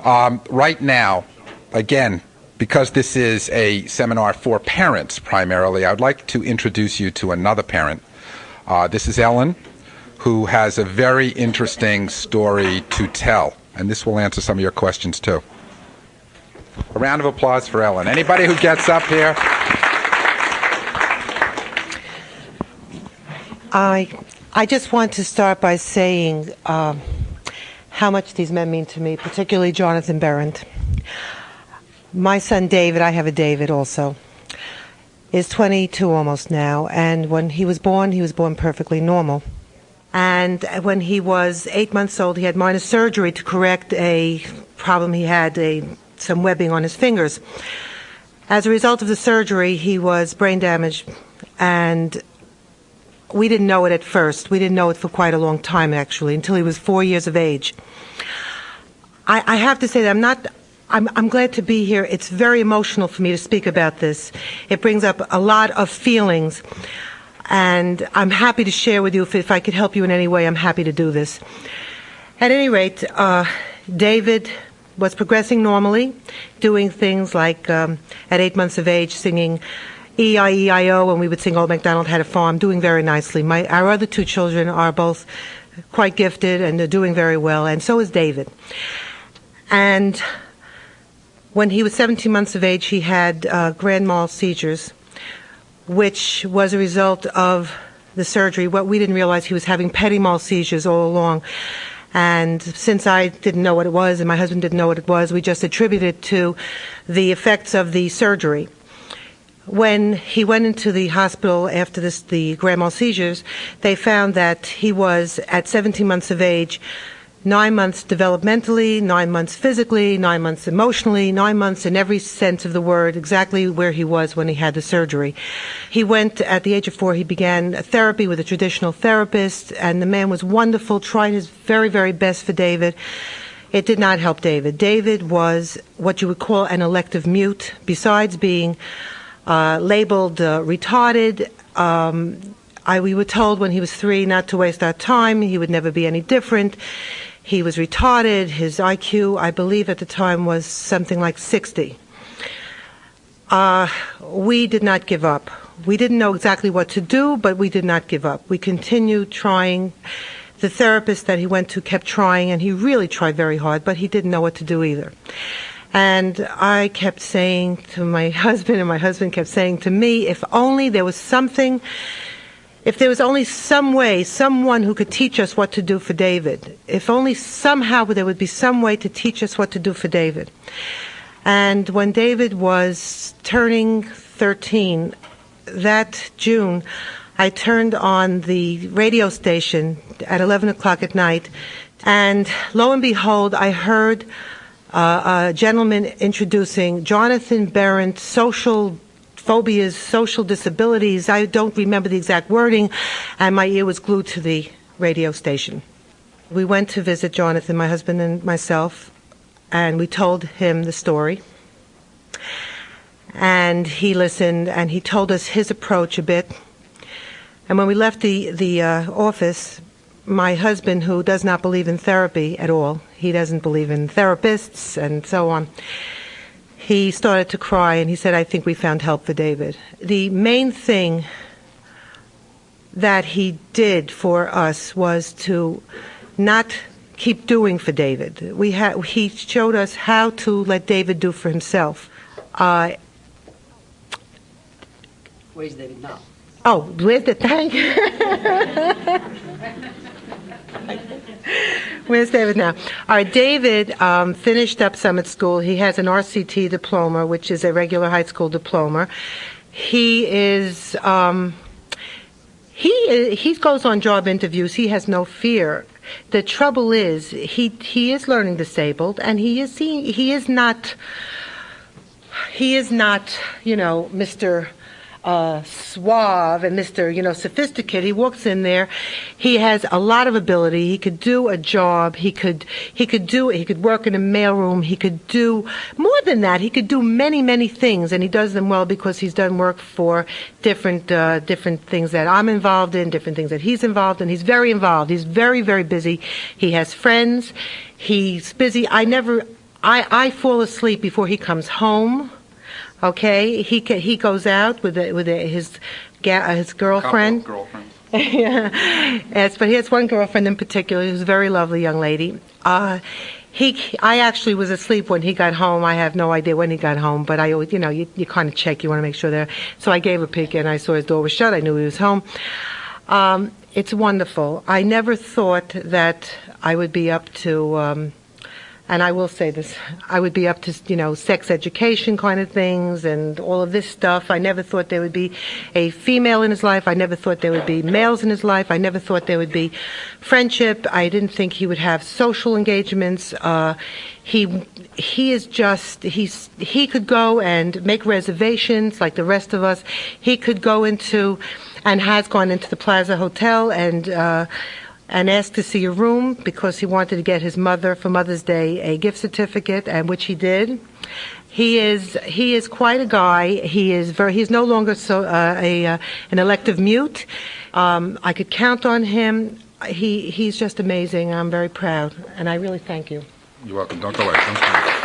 Right now, again, because this is a seminar for parents primarily, I would like to introduce you to another parent. This is Ellen, who has a very interesting story to tell, and this will answer some of your questions too. A round of applause for Ellen. Anybody who gets up here? I just want to start by saying how much these men mean to me, particularly Jonathan Berendt. My son David, I have a David also, is 22 almost now, and when he was born perfectly normal. And when he was 8 months old, he had minor surgery to correct a problem he had, some webbing on his fingers. As a result of the surgery, he was brain damaged, and we didn't know it at first. We didn't know it for quite a long time, actually, until he was 4 years of age. I have to say that I'm glad to be here. It's very emotional for me to speak about this. It brings up a lot of feelings, and I'm happy to share with you. If I could help you in any way, I'm happy to do this. At any rate, David was progressing normally, doing things like, at 8 months of age, singing E-I-E-I-O, and we would sing Old MacDonald Had a Farm, doing very nicely. Our other two children are both quite gifted, and they're doing very well, and so is David. And when he was 17 months of age, he had grand mal seizures, which was a result of the surgery. What we didn't realize, he was having petit mal seizures all along. And since I didn't know what it was and my husband didn't know what it was, we just attributed it to the effects of the surgery. When he went into the hospital after the grand mal seizures, they found that he was, at 17 months of age, 9 months developmentally, 9 months physically, 9 months emotionally, 9 months in every sense of the word, exactly where he was when he had the surgery. He went, at the age of 4, he began therapy with a traditional therapist, and the man was wonderful, tried his very, very best for David. It did not help David. David was what you would call an elective mute. Besides being labeled retarded, we were told when he was 3 not to waste our time. He would never be any different. He was retarded. His IQ, I believe at the time, was something like 60. We did not give up. We didn't know exactly what to do, but we did not give up. We continued trying. The therapist that he went to kept trying, and he really tried very hard, but he didn't know what to do either. And I kept saying to my husband, and my husband kept saying to me, if only there was something, if there was only some way, someone who could teach us what to do for David, if only somehow there would be some way to teach us what to do for David. And when David was turning 13, that June, I turned on the radio station at 11 o'clock at night, and lo and behold, I heard a gentleman introducing Jonathan Berendt, social phobias, social disabilities. I don't remember the exact wording, and my ear was glued to the radio station. We went to visit Jonathan, my husband and myself, and we told him the story. And he listened, and he told us his approach a bit. And when we left the office, my husband, who does not believe in therapy at all, he doesn't believe in therapists and so on, he started to cry, and he said, I think we found help for David. The main thing that he did for us was to not keep doing for David. He showed us how to let David do for himself. Where's David now? Oh, where's the thank you? Where's David now? All right, David finished up Summit School. He has an RCT diploma, which is a regular high school diploma. He is he goes on job interviews. He has no fear. The trouble is he is learning disabled, and he is not Mr. Suave and Mr. Sophisticated. He walks in there. He has a lot of ability. He could do a job. He could work in a mailroom. He could do more than that. He could do many, many things, and he does them well because he's done work for different things that I'm involved in, different things that he's involved in. He's very involved. He's very, very busy. He has friends. He's busy. I I fall asleep before he comes home. Okay, he goes out with his girlfriend. Couple of girlfriends. Yes, but he has one girlfriend in particular who's a very lovely young lady. I actually was asleep when he got home. I have no idea when he got home, but I always, you kind of check. You want to make sure So I gave a peek and I saw his door was shut. I knew he was home. It's wonderful. I never thought that I would be up to, and I will say this, I would be up to, sex education kind of things and all of this stuff. I never thought there would be a female in his life. I never thought there would be males in his life. I never thought there would be friendship. I didn't think he would have social engagements. He is just, he could go and make reservations like the rest of us. He could go into, and has gone into the Plaza Hotel and asked to see a room because he wanted to get his mother for Mother's Day a gift certificate, and which he did. He is quite a guy. He's no longer an elective mute. I could count on him. He's just amazing. I'm very proud, and I really thank you. You're welcome. Don't go away. Don't go away.